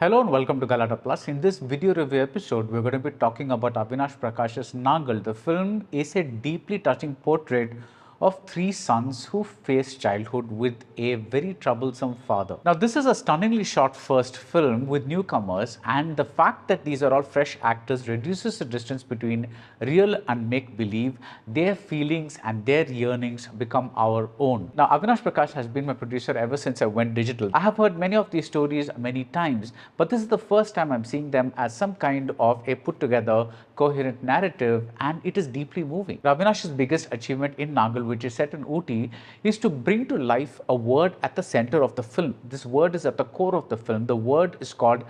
Hello and welcome to Galattaplus. In this video review episode, we're going to be talking about Avinash Prakash's Naangal. The film is a deeply touching portrait of three sons who face childhood with a very troublesome father. Now, this is a stunningly shot first film with newcomers, and the fact that these are all fresh actors reduces the distance between real and make-believe. Their feelings and their yearnings become our own. Now, Avinash Prakash has been my producer ever since I went digital. I have heard many of these stories many times, but this is the first time I'm seeing them as some kind of a put-together, coherent narrative, and it is deeply moving. Avinash's biggest achievement in Nagal, which is set in Ooty, is to bring to life a word at the center of the film. This word is at the core of the film. The word is called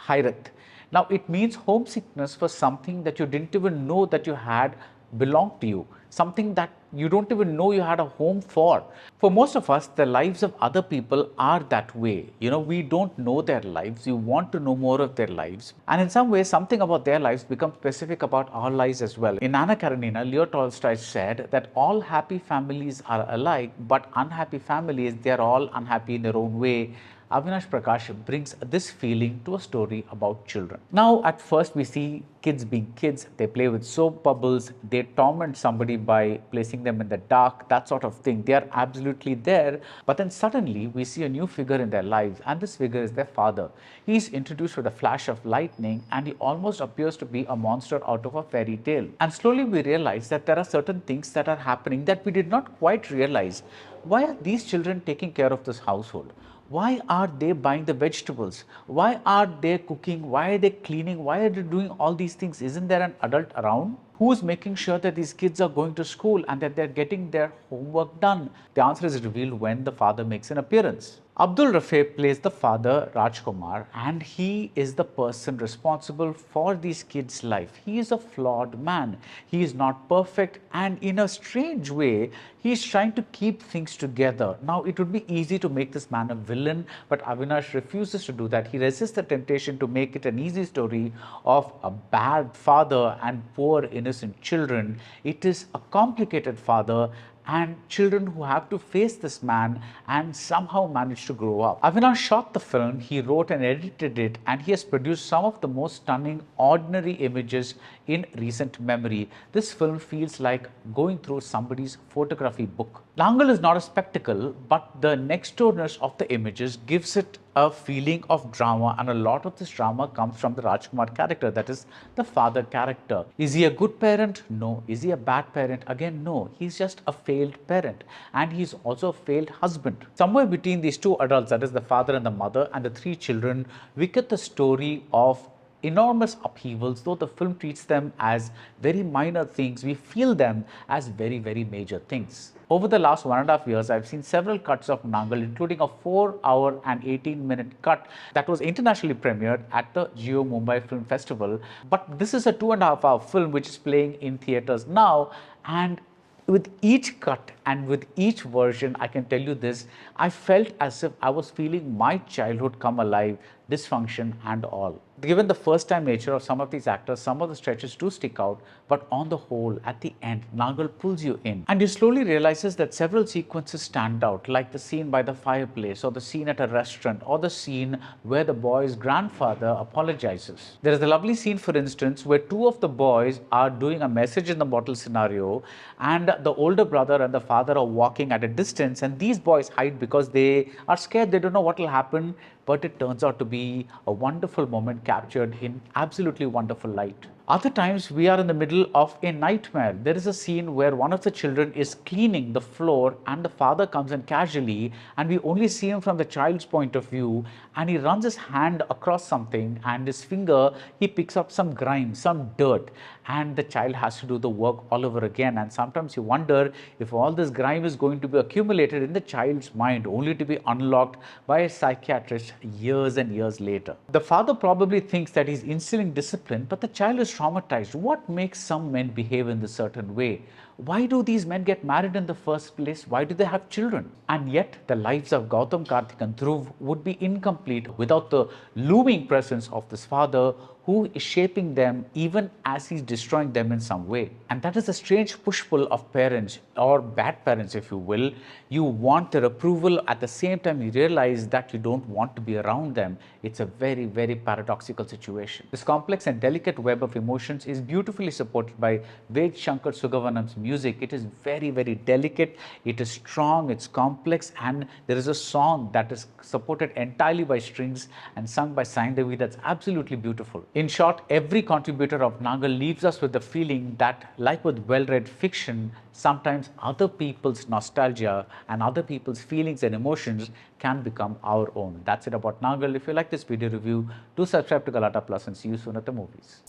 Hyat. Now, it means homesickness for something that you didn't even know that you had belonged to you, something that you don't even know you had a home for. For most of us, the lives of other people are that way. We don't know their lives. You want to know more of their lives. And in some ways, something about their lives becomes specific about our lives as well. In Anna Karenina, Leo Tolstoy said that all happy families are alike, but unhappy families, they're all unhappy in their own way. Avinash Prakash brings this feeling to a story about children. Now, at first, we see kids being kids. They play with soap bubbles. They torment somebody by placing them in the dark, that sort of thing. They are absolutely there. But then suddenly, we see a new figure in their lives, and this figure is their father. He's introduced with a flash of lightning, and he almost appears to be a monster out of a fairy tale. And slowly, we realize that there are certain things that are happening that we did not quite realize. Why are these children taking care of this household? Why are they buying the vegetables? Why are they cooking? Why are they cleaning? Why are they doing all these things? Isn't there an adult around? Who's making sure that these kids are going to school and that they're getting their homework done? The answer is revealed when the father makes an appearance. Abdul Rafe plays the father, Rajkumar, and he is the person responsible for these kids' life. He is a flawed man. He is not perfect, and in a strange way, he is trying to keep things together. Now, it would be easy to make this man a villain, but Avinash refuses to do that. He resists the temptation to make it an easy story of a bad father and poor innocent children. It is a complicated father and children who have to face this man and somehow manage to grow up. Avinash shot the film, he wrote and edited it, and he has produced some of the most stunning, ordinary images in recent memory. This film feels like going through somebody's photography book. Naangal is not a spectacle, but the next doorness of the images gives it a feeling of drama, and a lot of this drama comes from the Rajkumar character, that is the father character. Is he a good parent? No. Is he a bad parent? Again, no. He's just a failed parent, and he's also a failed husband. Somewhere between these two adults, that is the father and the mother, and the three children, we get the story of enormous upheavals. Though the film treats them as very minor things, we feel them as very, very major things. Over the last 1.5 years, I've seen several cuts of Naangal, including a 4-hour and 18-minute cut that was internationally premiered at the Jio Mumbai Film Festival. But this is a 2.5-hour film which is playing in theaters now, and with each cut and with each version, I can tell you this, I felt as if I was feeling my childhood come alive, dysfunction and all. Given the first-time nature of some of these actors, some of the stretches do stick out, but on the whole, at the end, Nagal pulls you in. And you slowly realizes that several sequences stand out, like the scene by the fireplace, or the scene at a restaurant, or the scene where the boy's grandfather apologizes. There is a lovely scene, for instance, where two of the boys are doing a message in the bottle scenario, and the older brother and the father are walking at a distance, and these boys hide because they are scared, they don't know what will happen, but it turns out to be a wonderful moment captured in absolutely wonderful light. Other times, we are in the middle of a nightmare. There is a scene where one of the children is cleaning the floor and the father comes in casually, and we only see him from the child's point of view, and he runs his hand across something, and his finger, he picks up some grime, some dirt, and the child has to do the work all over again. And sometimes you wonder if all this grime is going to be accumulated in the child's mind, only to be unlocked by a psychiatrist years and years later. The father probably thinks that he's instilling discipline, but the child is traumatized. What makes some men behave in this certain way? Why do these men get married in the first place? Why do they have children? And yet, the lives of Gautam, Karthik and Dhruv would be incomplete without the looming presence of this father who is shaping them even as he's destroying them in some way. And that is a strange push-pull of parents, or bad parents if you will. You want their approval, at the same time you realize that you don't want to be around them. It's a very, very paradoxical situation. This complex and delicate web of emotions is beautifully supported by Ved Shanker Sugavanam's music. It is very, very delicate, it is strong, it's complex, and there is a song that is supported entirely by strings and sung by Saindavi that's absolutely beautiful. In short, every contributor of Naangal leaves us with the feeling that, like with well-read fiction, sometimes other people's nostalgia and other people's feelings and emotions can become our own. That's it about Naangal. If you like this video review, do subscribe to Galatta Plus and see you soon at the movies.